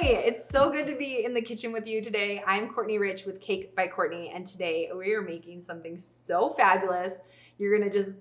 Hi, it's so good to be in the kitchen with you today. I'm Courtney Rich with Cake by Courtney, and today we are making something so fabulous. You're gonna just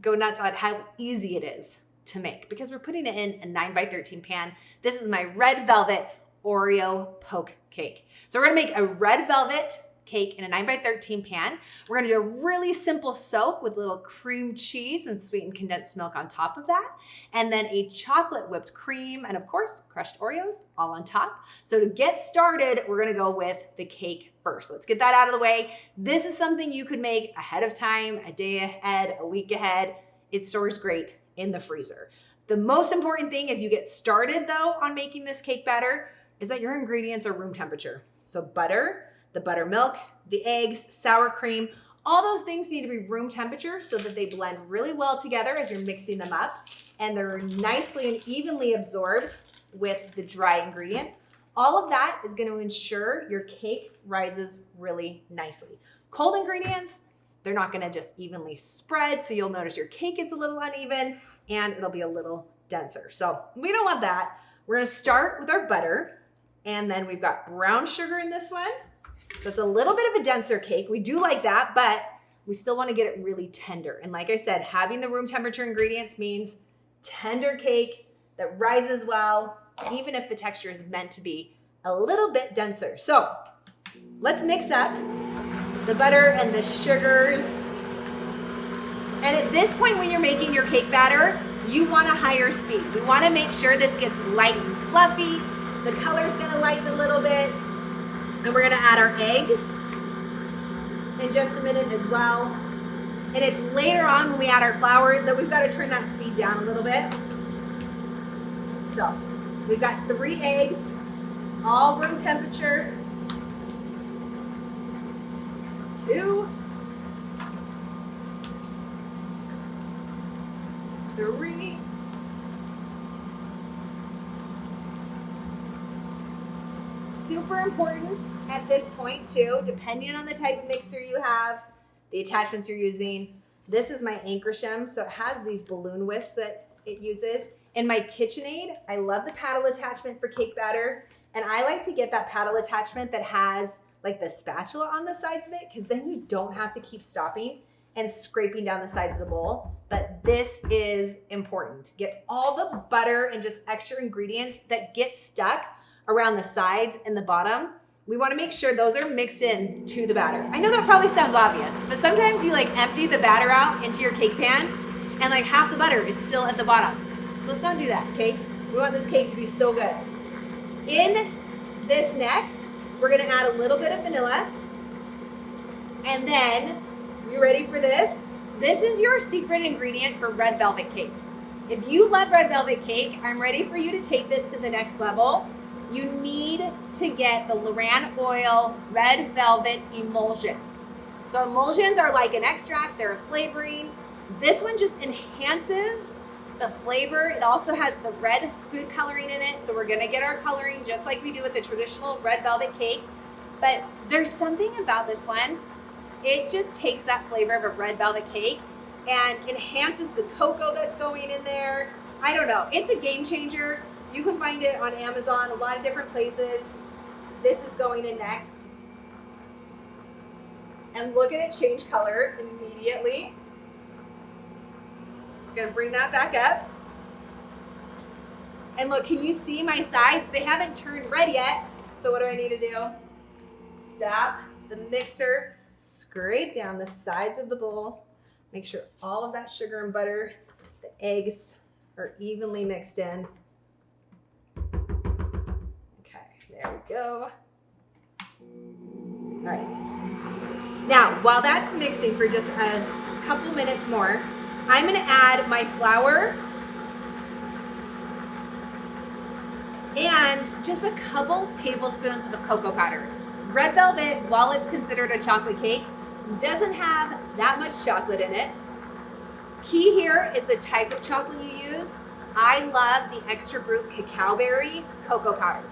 go nuts on how easy it is to make because we're putting it in a 9x13 pan. This is my red velvet Oreo poke cake. So we're gonna make a red velvet cake in a 9x13 pan. We're gonna do a really simple soak with little cream cheese and sweetened condensed milk on top of that. And then a chocolate whipped cream and of course, crushed Oreos all on top. So to get started, we're gonna go with the cake first. Let's get that out of the way. This is something you could make ahead of time, a day ahead, a week ahead. It stores great in the freezer. The most important thing as you get started though on making this cake batter is that your ingredients are room temperature. So butter, the buttermilk, the eggs, sour cream, all those things need to be room temperature so that they blend really well together as you're mixing them up and they're nicely and evenly absorbed with the dry ingredients. All of that is going to ensure your cake rises really nicely. Cold ingredients, they're not going to just evenly spread, so you'll notice your cake is a little uneven and it'll be a little denser. So we don't want that. We're going to start with our butter, and then we've got brown sugar in this one. So it's a little bit of a denser cake. We do like that, but we still want to get it really tender. And like I said, having the room temperature ingredients means tender cake that rises well, even if the texture is meant to be a little bit denser. So let's mix up the butter and the sugars. And at this point when you're making your cake batter, you want a higher speed. We want to make sure this gets light and fluffy. The color's going to lighten a little bit. And we're gonna add our eggs in just a minute as well. And it's later on when we add our flour that we've got to turn that speed down a little bit. So we've got 3 eggs, all room temperature. 2, 3. Super important at this point too, depending on the type of mixer you have, the attachments you're using. This is my Anchorsham, so it has these balloon whisks that it uses. In my KitchenAid, I love the paddle attachment for cake batter, and I like to get that paddle attachment that has like the spatula on the sides of it, because then you don't have to keep stopping and scraping down the sides of the bowl. But this is important. Get all the butter and just extra ingredients that get stuck around the sides and the bottom. We want to make sure those are mixed in to the batter. I know that probably sounds obvious, but sometimes you like empty the batter out into your cake pans and like half the butter is still at the bottom. So let's not do that, okay? We want this cake to be so good. In this next, we're gonna add a little bit of vanilla. And then, you ready for this? This is your secret ingredient for red velvet cake. If you love red velvet cake, I'm ready for you to take this to the next level. You need to get the Loran Oil Red Velvet Emulsion. So emulsions are like an extract, they're a flavoring. This one just enhances the flavor. It also has the red food coloring in it, so we're gonna get our coloring just like we do with the traditional red velvet cake. But there's something about this one, it just takes that flavor of a red velvet cake and enhances the cocoa that's going in there. I don't know, it's a game changer. You can find it on Amazon, a lot of different places. This is going in next. And look at it change color immediately. I'm gonna bring that back up. And look, can you see my sides? They haven't turned red yet. So what do I need to do? Stop the mixer, scrape down the sides of the bowl, make sure all of that sugar and butter, the eggs are evenly mixed in. There we go. All right. Now, while that's mixing for just a couple minutes more, I'm gonna add my flour and just a couple tablespoons of cocoa powder. Red velvet, while it's considered a chocolate cake, doesn't have that much chocolate in it. Key here is the type of chocolate you use. I love the extra brute cacao berry cocoa powder.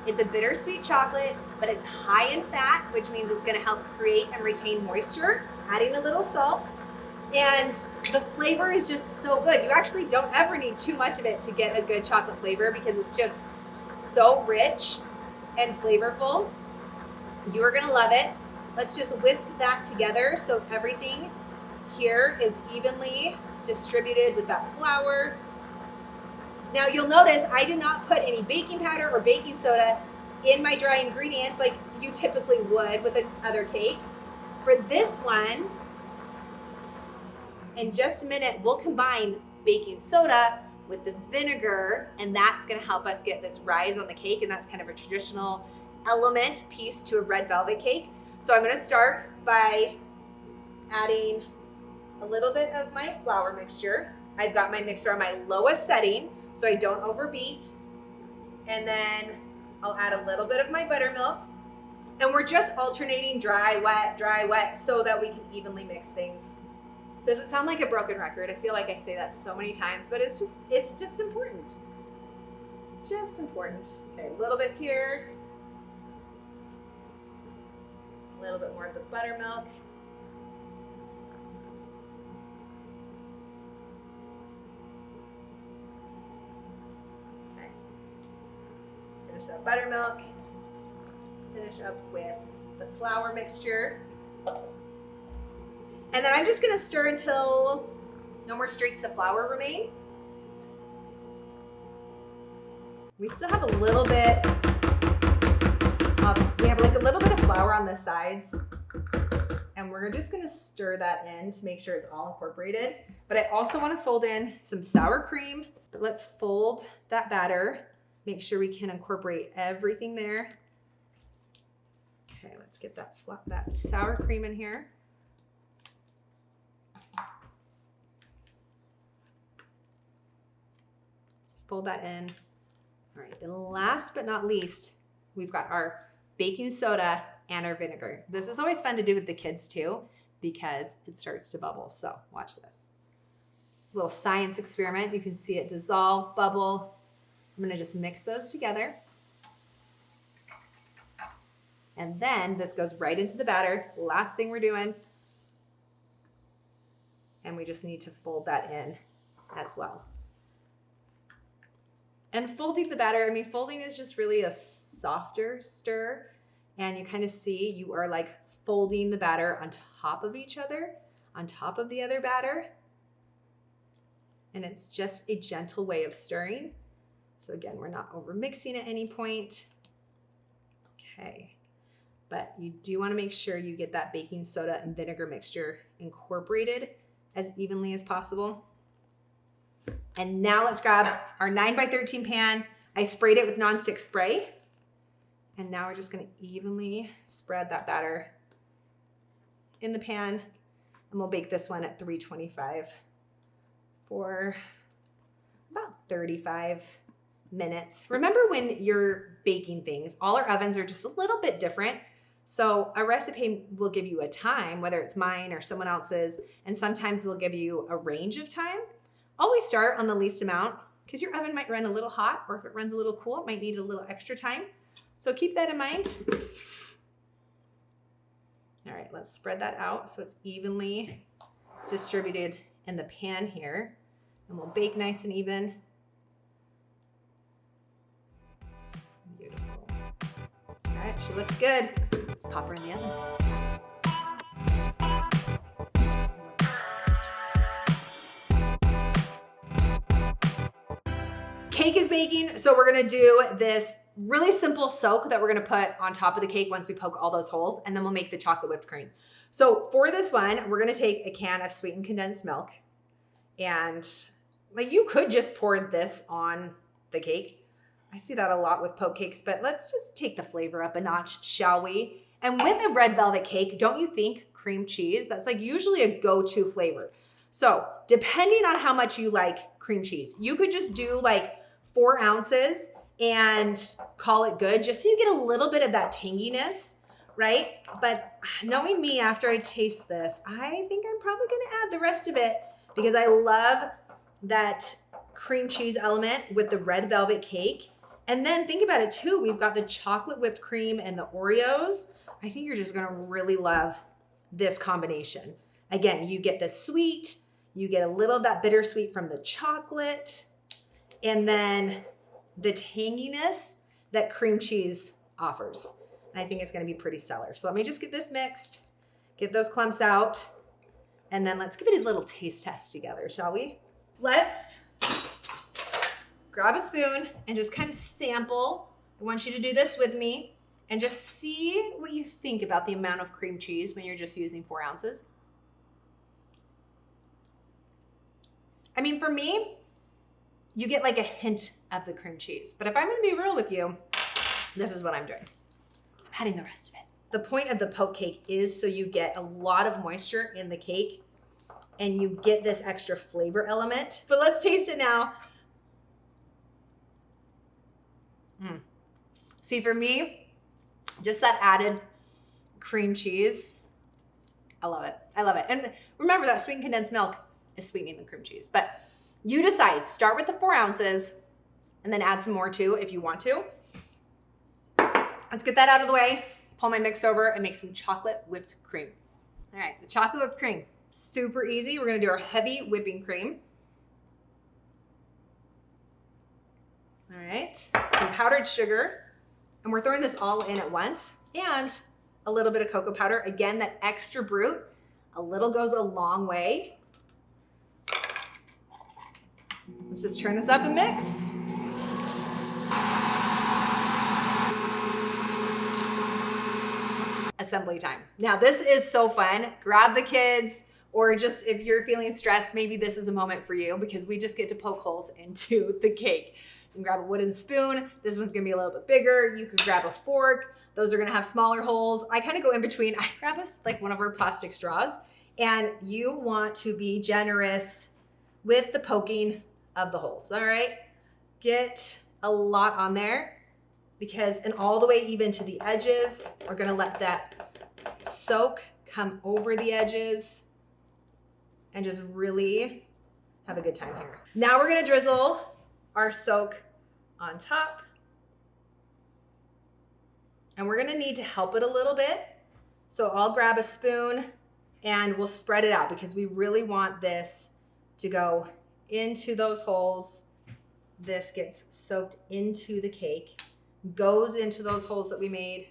It's a bittersweet chocolate, but it's high in fat, which means it's gonna help create and retain moisture, adding a little salt. And the flavor is just so good. You actually don't ever need too much of it to get a good chocolate flavor because it's just So rich and flavorful. You are gonna love it. Let's just whisk that together so everything here is evenly distributed with that flour. Now you'll notice I did not put any baking powder or baking soda in my dry ingredients like you typically would with another cake. For this one, in just a minute, we'll combine baking soda with the vinegar, and that's gonna help us get this rise on the cake, and that's kind of a traditional element piece to a red velvet cake. So I'm gonna start by adding a little bit of my flour mixture. I've got my mixer on my lowest setting so I don't overbeat. And then I'll add a little bit of my buttermilk. And we're just alternating dry, wet, so that we can evenly mix things. Does it sound like a broken record? I feel like I say that so many times, but it's just important. Just important. Okay, a little bit here. A little bit more of the buttermilk. Okay. Finish that buttermilk. Finish up with the flour mixture. And then I'm just gonna stir until no more streaks of flour remain. We still have a little bit we have like a little bit of flour on the sides, and we're just gonna stir that in to make sure it's all incorporated. But I also wanna fold in some sour cream. But let's fold that batter, make sure we can incorporate everything there. Okay, let's get that sour cream in here. Fold that in. All right, then last but not least, we've got our baking soda and our vinegar. This is always fun to do with the kids too, because it starts to bubble. So watch this. Little science experiment. You can see it dissolve, bubble. I'm gonna just mix those together. And then this goes right into the batter. Last thing we're doing. And we just need to fold that in as well. And folding the batter, I mean, folding is just really a softer stir. And you kind of see you are like folding the batter on top of each other, on top of the other batter. And it's just a gentle way of stirring. So again, we're not over mixing at any point. Okay. But you do want to make sure you get that baking soda and vinegar mixture incorporated as evenly as possible. And now let's grab our 9x13 pan. I sprayed it with nonstick spray. And now we're just gonna evenly spread that batter in the pan. And we'll bake this one at 325 for about 35 minutes. Remember when you're baking things, all our ovens are just a little bit different. So a recipe will give you a time, whether it's mine or someone else's, and sometimes they'll give you a range of time. Always start on the least amount because your oven might run a little hot, or if it runs a little cool, it might need a little extra time. So keep that in mind. All right, let's spread that out so it's evenly distributed in the pan here. And we'll bake nice and even. Beautiful. All right, she looks good. Let's pop her in the oven. Cake is baking, so we're gonna do this really simple soak that we're gonna put on top of the cake once we poke all those holes, and then we'll make the chocolate whipped cream. So for this one, we're gonna take a can of sweetened condensed milk, and like you could just pour this on the cake. I see that a lot with poke cakes, but let's just take the flavor up a notch, shall we? And with a red velvet cake, don't you think cream cheese? That's like usually a go-to flavor. So depending on how much you like cream cheese, you could just do like 4 ounces and call it good, just so you get a little bit of that tanginess, right? But knowing me, after I taste this, I think I'm probably gonna add the rest of it because I love that cream cheese element with the red velvet cake. And then think about it too, we've got the chocolate whipped cream and the Oreos. I think you're just gonna really love this combination. Again, you get the sweet, you get a little of that bittersweet from the chocolate, and then the tanginess that cream cheese offers. And I think it's gonna be pretty stellar. So let me just get this mixed, get those clumps out, and then let's give it a little taste test together, shall we? Let's grab a spoon and just kind of sample. I want you to do this with me and just see what you think about the amount of cream cheese when you're just using 4 ounces. I mean, for me, you get like a hint of the cream cheese. But if I'm gonna be real with you, this is what I'm doing. I'm adding the rest of it. The point of the poke cake is so you get a lot of moisture in the cake and you get this extra flavor element. But let's taste it now. See, for me, just that added cream cheese, I love it. I love it. And remember that sweetened condensed milk is sweetening the cream cheese. But you decide, start with the 4 ounces and then add some more too if you want to. Let's get that out of the way, pull my mix over and make some chocolate whipped cream. All right, the chocolate whipped cream, super easy. We're gonna do our heavy whipping cream. All right, some powdered sugar, and we're throwing this all in at once, and a little bit of cocoa powder. Again, that extra brute, a little goes a long way. Let's just turn this up and mix. Assembly time. Now this is so fun. Grab the kids, or just if you're feeling stressed, maybe this is a moment for you because we just get to poke holes into the cake. You can grab a wooden spoon. This one's gonna be a little bit bigger. You can grab a fork. Those are gonna have smaller holes. I kind of go in between. I grab like one of our plastic straws, and you want to be generous with the poking of the holes, all right? Get a lot on there and all the way even to the edges. We're gonna let that soak come over the edges and just really have a good time here. Now we're gonna drizzle our soak on top. And we're gonna need to help it a little bit. So I'll grab a spoon and we'll spread it out because we really want this to go into those holes. This gets soaked into the cake, goes into those holes that we made.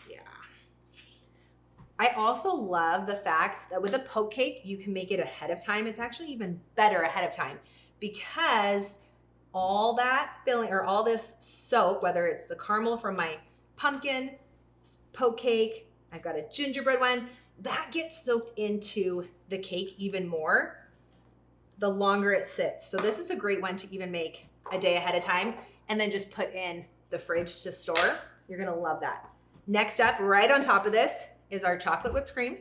Yeah. I also love the fact that with a poke cake, you can make it ahead of time. It's actually even better ahead of time because all that filling or all this soak, whether it's the caramel from my pumpkin poke cake, I've got a gingerbread one, that gets soaked into the cake even more the longer it sits. So this is a great one to even make a day ahead of time and then just put in the fridge to store. You're gonna love that. Next up, right on top of this is our chocolate whipped cream.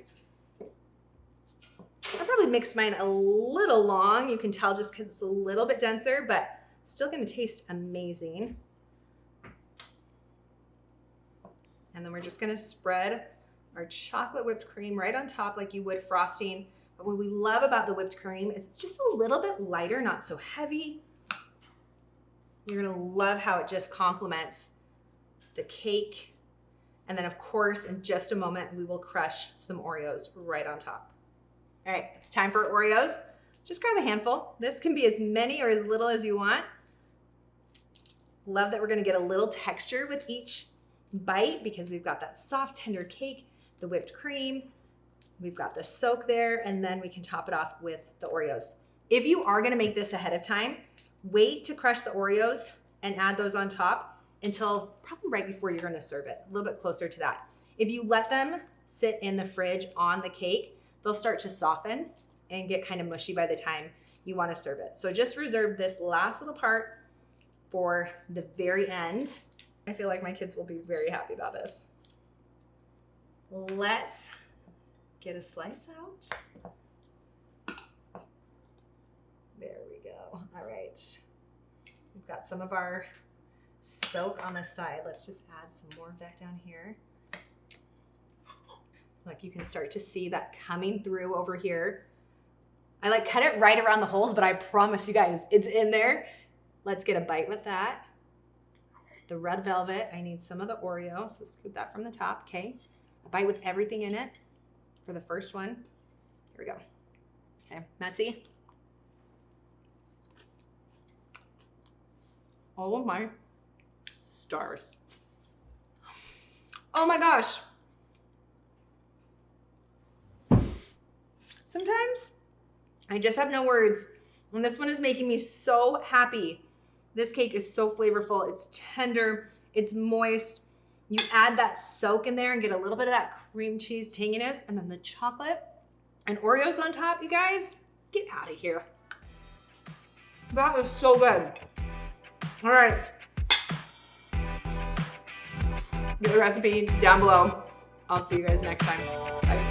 I probably mixed mine a little long. You can tell just because it's a little bit denser, but still gonna taste amazing. And then we're just gonna spread our chocolate whipped cream right on top like you would frosting. But what we love about the whipped cream is it's just a little bit lighter, not so heavy. You're gonna love how it just complements the cake. And then of course, in just a moment, we will crush some Oreos right on top. All right, it's time for Oreos. Just grab a handful. This can be as many or as little as you want. Love that we're gonna get a little texture with each bite because we've got that soft, tender cake, the whipped cream, we've got the soak there, and then we can top it off with the Oreos. If you are gonna make this ahead of time, wait to crush the Oreos and add those on top until probably right before you're gonna serve it, a little bit closer to that. If you let them sit in the fridge on the cake, they'll start to soften and get kind of mushy by the time you wanna serve it. So just reserve this last little part for the very end. I feel like my kids will be very happy about this. Let's get a slice out. There we go. All right. We've got some of our soak on the side. Let's just add some more of that down here. Like you can start to see that coming through over here. I like cut it right around the holes, but I promise you guys, it's in there. Let's get a bite with that. The red velvet, I need some of the Oreo, so scoop that from the top, okay? A bite with everything in it for the first one. Here we go. Okay, messy. Oh my stars. Oh my gosh. Sometimes I just have no words. And this one is making me so happy. This cake is so flavorful. It's tender. It's moist. You add that soak in there and get a little bit of that cream cheese tanginess, and then the chocolate and Oreos on top, you guys. Get out of here. That is so good. All right. Get the recipe down below. I'll see you guys next time. Bye.